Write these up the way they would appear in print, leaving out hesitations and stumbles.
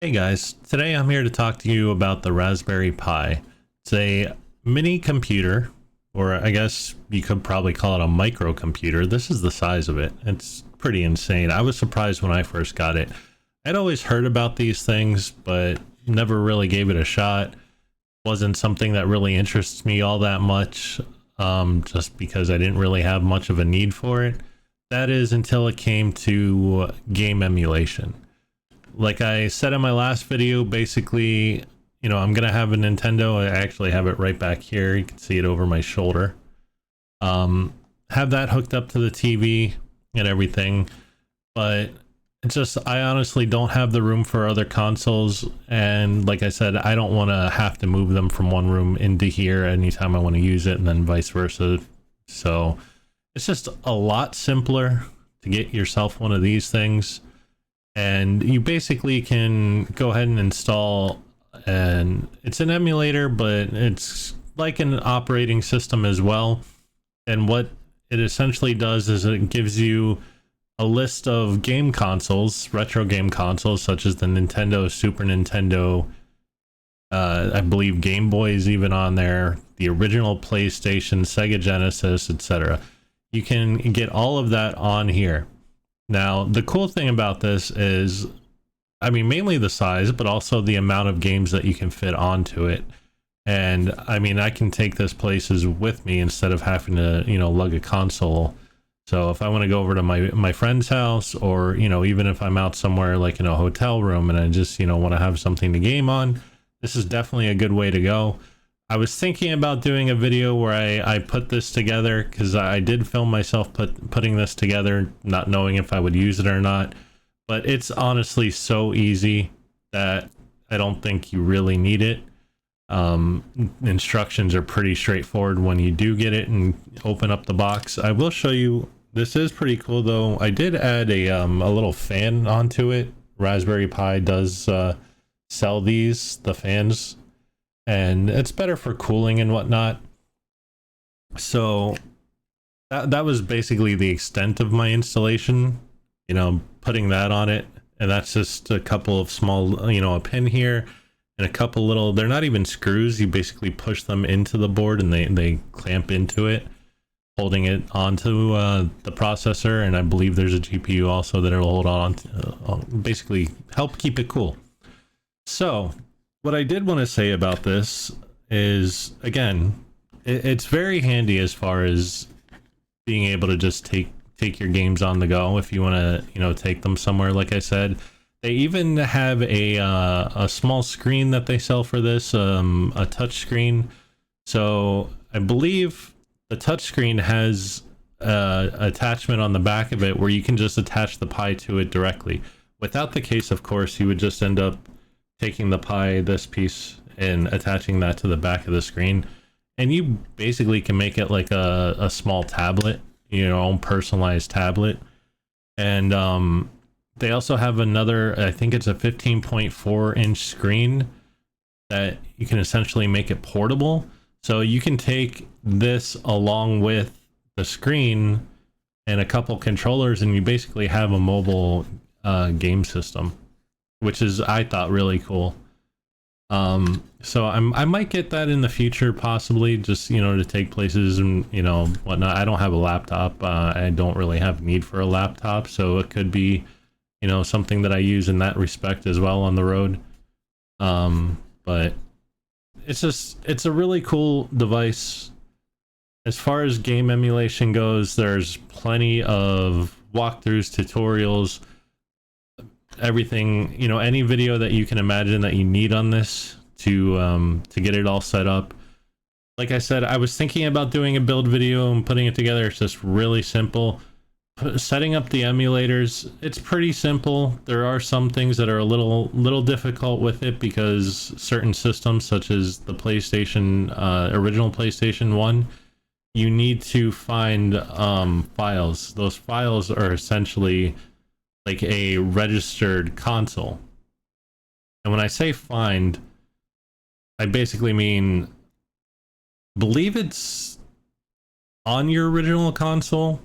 Hey guys, today I'm here to talk to you about the Raspberry Pi. It's a mini computer, or I guess you could probably call it a microcomputer. This is the size of it. It's pretty insane. I was surprised when I first got it. I'd always heard about these things, but never really gave it a shot. Wasn't something that really interests me all that much, just because I didn't really have much of a need for it. That is until it came to game emulation. Like I said in my last video, basically, I'm gonna have a Nintendo. I actually have it right back here. You can see it over my shoulder. Have that hooked up to the TV and everything, but it's just I honestly don't have the room for other consoles, and like I said, I don't want to have to move them from one room into here anytime I want to use it, and then vice versa. So it's just a lot simpler to get yourself one of these things, and you basically can go ahead and install, and it's an emulator, but it's like an operating system as well. And what it essentially does is it gives you a list of game consoles, retro game consoles, such as the Nintendo, Super Nintendo, I believe Game Boy is even on there, the original PlayStation, Sega Genesis, etc. You can get all of that on here. Now, the cool thing about this is, I mean, mainly the size, but also the amount of games that you can fit onto it. And I mean, I can take this places with me instead of having to, lug a console. So if I want to go over to my friend's house, or, even if I'm out somewhere like in a hotel room and I just, want to have something to game on, this is definitely a good way to go. I was thinking about doing a video where I put this together, because I did film myself putting this together, not knowing if I would use it or not. But it's honestly so easy that I don't think you really need it. Instructions are pretty straightforward when you do get it and open up the box. I will show you. This is pretty cool though. I did add a little fan onto it. Raspberry Pi does sell the fans, and it's better for cooling and whatnot. So that was basically the extent of my installation, putting that on it. And that's just a couple of small, a pin here and a couple little, they're not even screws. You basically push them into the board and they clamp into it, holding it onto the processor. And I believe there's a GPU also that it'll hold on to, basically help keep it cool. So what I did want to say about this is, again, it's very handy as far as being able to just take your games on the go if you want to, take them somewhere. Like I said, they even have a small screen that they sell for this, a touch screen. So I believe the touch screen has attachment on the back of it where you can just attach the Pi to it directly. Without the case, of course, you would just end up taking the Pi, this piece, and attaching that to the back of the screen, and you basically can make it like a small tablet, your own personalized tablet. And they also have another, I think it's a 15.4 inch screen that you can essentially make it portable, so you can take this along with the screen and a couple controllers, and you basically have a mobile game system, which is, I thought, really cool. So I might get that in the future, possibly, just, to take places and, whatnot. I don't have a laptop. I don't really have need for a laptop, so it could be, something that I use in that respect as well on the road. But it's a really cool device. As far as game emulation goes, there's plenty of walkthroughs, tutorials, everything, any video that you can imagine that you need on this to get it all set up. Like I said, I was thinking about doing a build video and putting it together. It's just really simple. Setting up the emulators, it's pretty simple. There are some things that are a little difficult with it, because certain systems, such as the PlayStation, original PlayStation 1, you need to find files. Those files are essentially like a registered console. And when I say find, I basically mean, believe it's on your original console.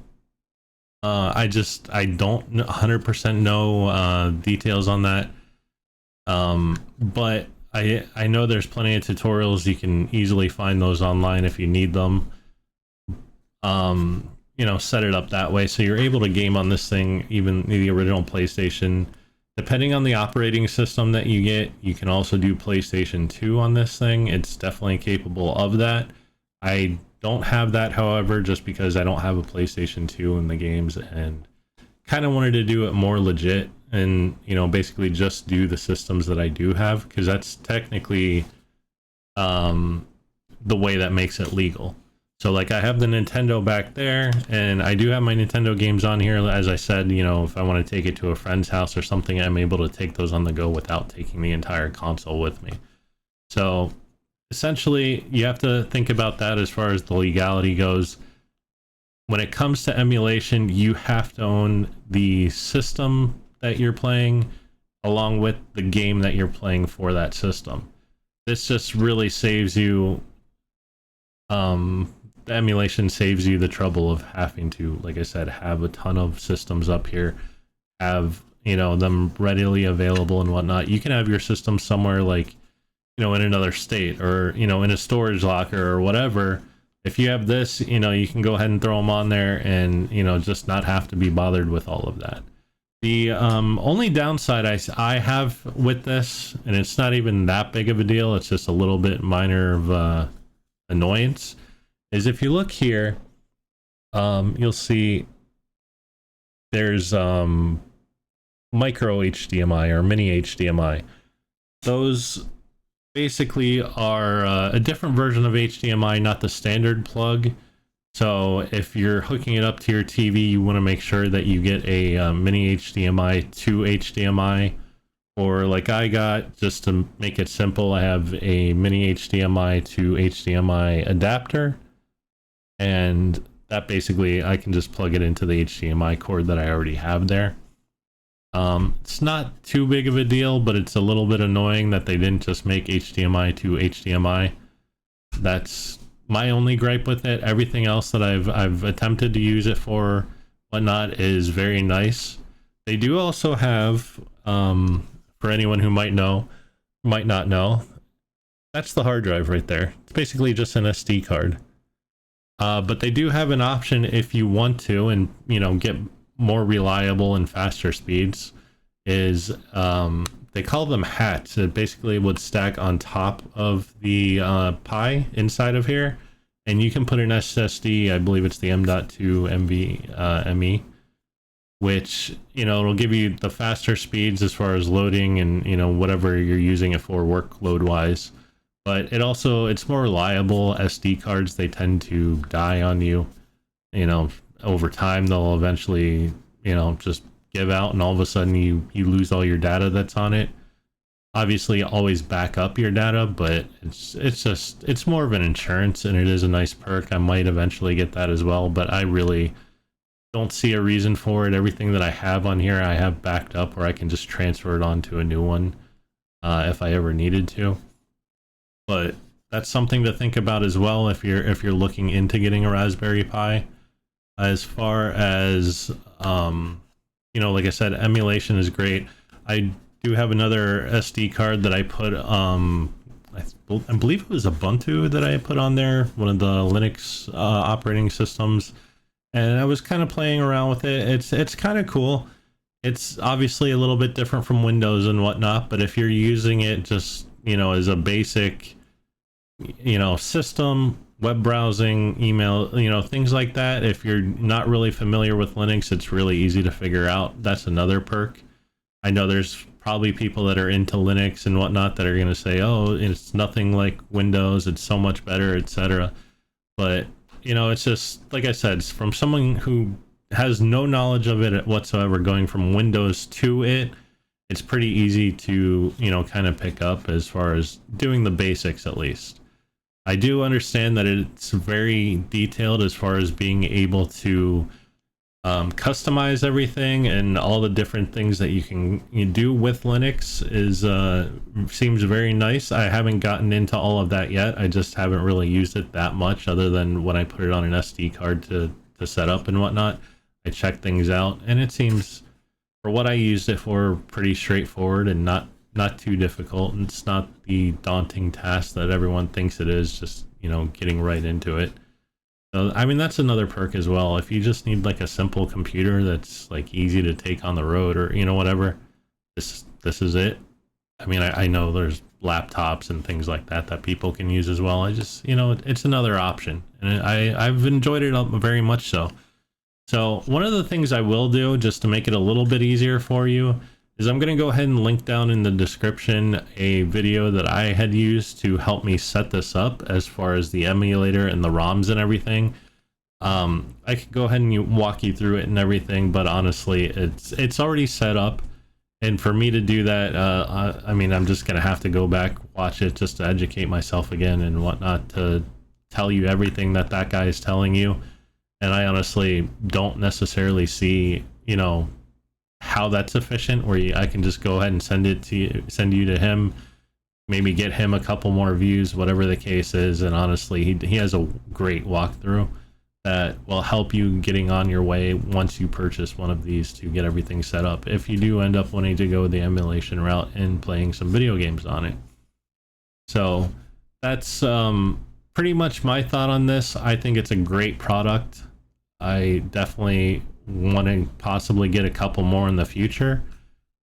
I don't 100% know details on that. But I know there's plenty of tutorials. You can easily find those online if you need them. You know, set it up that way so you're able to game on this thing, even the original PlayStation. Depending on the operating system that you get, you can also do PlayStation 2 on this thing. It's definitely capable of that. I don't have that, however, just because I don't have a PlayStation 2 in the games, and kind of wanted to do it more legit and, you know, basically just do the systems that I do have, because that's technically the way that makes it legal. So like I have the Nintendo back there, and I do have my Nintendo games on here. As I said, you know, if I want to take it to a friend's house or something, I'm able to take those on the go without taking the entire console with me. So essentially, you have to think about that as far as the legality goes. When it comes to emulation, you have to own the system that you're playing along with the game that you're playing for that system. This just really saves you the emulation saves you the trouble of having to, like I said, have a ton of systems up here, have, you know, them readily available and whatnot. You can have your system somewhere like, you know, in another state, or, you know, in a storage locker or whatever. If you have this, you know, you can go ahead and throw them on there and, you know, just not have to be bothered with all of that. The only downside I have with this, and it's not even that big of a deal, it's just a little bit minor of annoyance, is if you look here, you'll see there's micro HDMI or mini HDMI. Those basically are a different version of HDMI, not the standard plug. So if you're hooking it up to your TV, you want to make sure that you get a mini HDMI to HDMI, or like I got, just to make it simple, I have a mini HDMI to HDMI adapter, and that basically I can just plug it into the HDMI cord that I already have there. It's not too big of a deal, but it's a little bit annoying that they didn't just make HDMI to HDMI. That's my only gripe with it. Everything else that I've attempted to use it for, whatnot, is very nice. They do also have, for anyone who might not know, that's the hard drive right there. It's basically just an SD card. But they do have an option if you want to, and, you know, get more reliable and faster speeds, is they call them hats. It basically would stack on top of the Pi inside of here, and you can put an SSD, I believe it's the M.2 ME, which, you know, it'll give you the faster speeds as far as loading and, you know, whatever you're using it for workload wise. But it also, it's more reliable. SD cards, they tend to die on you, you know, over time. They'll eventually, you know, just give out, and all of a sudden you lose all your data that's on it. Obviously always back up your data, but it's more of an insurance, and it is a nice perk. I might eventually get that as well, but I really don't see a reason for it. Everything that I have on here I have backed up where I can just transfer it onto a new one if I ever needed to. But that's something to think about as well if you're looking into getting a Raspberry Pi. As far as you know, like I said, emulation is great. I do have another SD card that I put, I believe it was Ubuntu that I put on there, one of the Linux operating systems, and I was kind of playing around with it. It's kind of cool. It's obviously a little bit different from Windows and whatnot, but if you're using it just, you know, as a basic, you know, system, web browsing, email, you know, things like that, if you're not really familiar with Linux, it's really easy to figure out. That's another perk. I know there's probably people that are into Linux and whatnot that are going to say, oh, it's nothing like Windows, it's so much better, etc. But, you know, it's just, like I said, it's from someone who has no knowledge of it whatsoever, going from Windows to it, it's pretty easy to, you know, kind of pick up as far as doing the basics at least. I do understand that it's very detailed as far as being able to customize everything, and all the different things that you do with Linux is seems very nice. I haven't gotten into all of that yet. I just haven't really used it that much, other than when I put it on an SD card to set up and whatnot. I check things out, and it seems, for what I used it for, pretty straightforward and not not too difficult. It's not the daunting task that everyone thinks it is, just, you know, getting right into it. So, I mean, that's another perk as well. If you just need like a simple computer that's like easy to take on the road, or, you know, whatever, this is it. I mean, I know there's laptops and things like that that people can use as well. I just, you know, it's another option, and I've enjoyed it very much so. So one of the things I will do, just to make it a little bit easier for you, is I'm going to go ahead and link down in the description a video that I had used to help me set this up as far as the emulator and the ROMs and everything. I could go ahead and walk you through it and everything, but honestly, it's already set up. And for me to do that, I mean, I'm just going to have to go back, watch it just to educate myself again and whatnot, to tell you everything that that guy is telling you. And I honestly don't necessarily see, you know, how that's efficient, where I can just go ahead and send you to him, maybe get him a couple more views, whatever the case is. And honestly, he has a great walkthrough that will help you getting on your way once you purchase one of these to get everything set up, if you do end up wanting to go the emulation route and playing some video games on it. So that's pretty much my thought on this. I think it's a great product. I definitely want to possibly get a couple more in the future.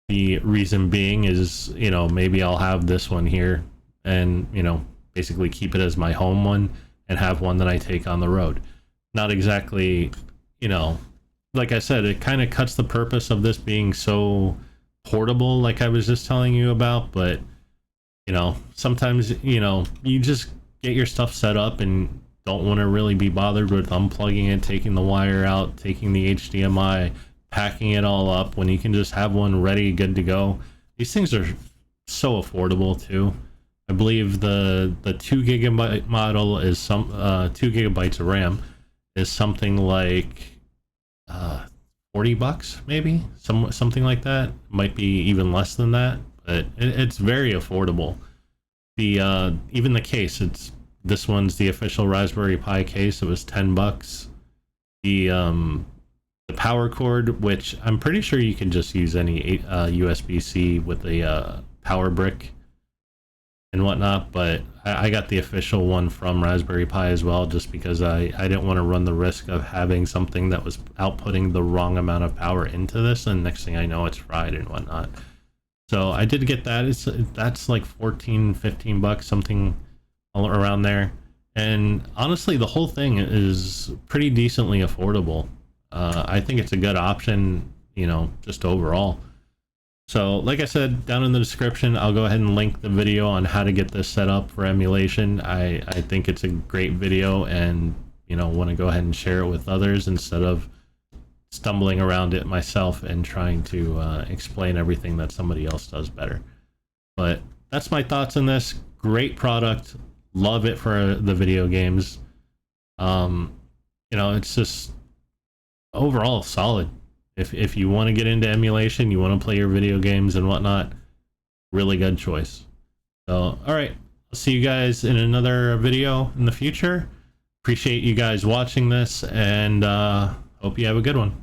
The reason being is, you know, maybe I'll have this one here and, you know, basically keep it as my home one and have one that I take on the road. Not exactly, you know, like I said, it kind of cuts the purpose of this being so portable, like I was just telling you about. But, you know, sometimes, you know, you just get your stuff set up and don't want to really be bothered with unplugging it, taking the wire out, taking the HDMI, packing it all up, when you can just have one ready, good to go. These things are so affordable too. I believe the 2 gigabyte model is 2 gigabytes of RAM is something like $40 maybe, something like that. Might be even less than that, but it's very affordable. The even the case, this one's the official Raspberry Pi case. It was $10. The power cord, which I'm pretty sure you can just use any USB-C with a power brick and whatnot, but I got the official one from Raspberry Pi as well, just because I didn't want to run the risk of having something that was outputting the wrong amount of power into this, and next thing I know, it's fried and whatnot. So I did get that. That's like 14-15 bucks, something around there. And honestly, the whole thing is pretty decently affordable. I think it's a good option, you know, just overall. So like I said, down in the description, I'll go ahead and link the video on how to get this set up for emulation. I think it's a great video, and, you know, want to go ahead and share it with others instead of stumbling around it myself and trying to explain everything that somebody else does better. But that's my thoughts on this. Great product. Love it for the video games. You know, it's just overall solid. If you want to get into emulation, you want to play your video games and whatnot, really good choice. So, all right, I'll see you guys in another video in the future. Appreciate you guys watching this, and hope you have a good one.